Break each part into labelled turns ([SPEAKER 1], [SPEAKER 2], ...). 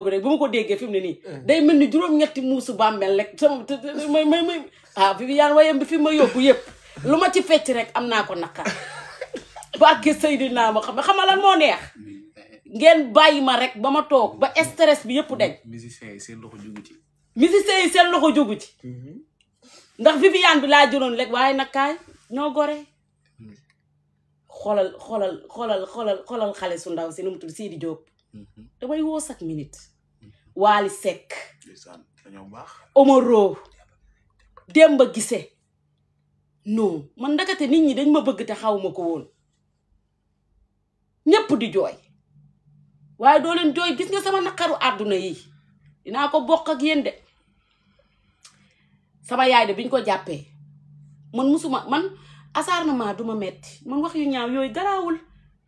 [SPEAKER 1] bi rek bu ma ko déggee fi mu ne nii day mel ni juróom-ñetti muusu bàmmeel rek sama may Viviane wayam bi fi ma yóbbu yëpp lu ma ci fecc rek am naa ko naqar barke Seydina ma xam lan moo neex ngeen bàyyi ma rek ba ma toog ba stress bi yëpp dañ
[SPEAKER 2] musiciens yi seen loxo jugu ci
[SPEAKER 1] musiciens yi seen loxo jugu ci ndax Viviane bi laa jëloon rek waaye nag kaay ñoo gore xoolal xale su ndaw si nu mu tudd Sidi Diop damay woo chaque minute Waly Seck Omaro Demba Guissé non man ndakate nit ñi dañ ma bëgg te xaw ma ko woon ñépp di jooy waaye doo leen jooy gis nga sama naqaru àdduna yi dinaa ko bokk ak yéen de sama yaay de biñ ko jàppee man acharnement duma metti man wax yu ñaaw yooyu garaawul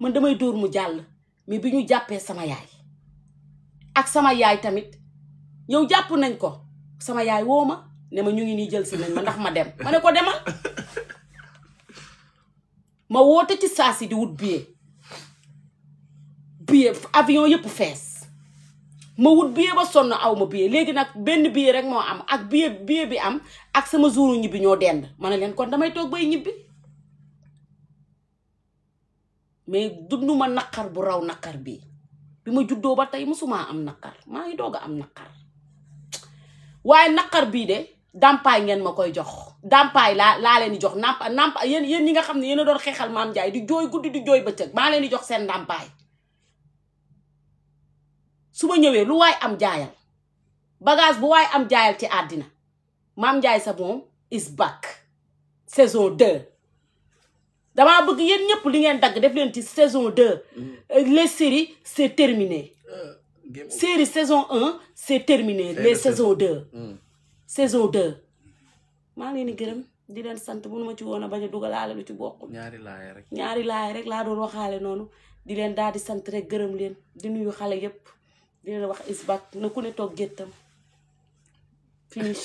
[SPEAKER 1] man damay dóor mu jàll mais bi ñu jàppee sama yaay ak sama yaay tamit yow jàpp nañ ko sama yaay woo ma ne ma ñu ngi nii jël si nañ ma ndax ma dem ma ne ko demal ma woote ci saa si di wut billet avion yëpp fees ma wut billet ba sonn aw ma billet léegi nag benn billet rek moo am ak billet bi am ak sama jouru ñibbi ñoo dend ma ne leen kon damay toog bay ñibbi mais dundu ma naqar bu raw naqar bi ma juddoo ba tey musuma am naqar maa ngi doog a am naqar waaye naqar bii de dàmpaay ngeen ma koy jox dàmpaay laa leen di jox nampa yéen ñi nga xam ne yéen a doon xeexal Mame Ndiaye di jooy guddi di jooy bëccëg maa leen di jox seen ndàmpaay su ma ñëwee lu waay am jaayal bagage bu waay am jaayal ci àddina Mame Ndiaye Savon is back saison 2 damaa bëgg yéen ñëpp li ngeen dagg def leen ci saison 2 les séries c'est terminé série saison 1 c'est terminé les saison 2 saison 2 maa ngi leen di gërëm di leen sant mënu ma ci woon a bañ a dugalaale lu ci bokk ñaari laay rek laa doon waxaale noonu di leen daal di sant rek gërëm leen di nuyu xale yëpp di leen wax is back na ku ne toog géttam finish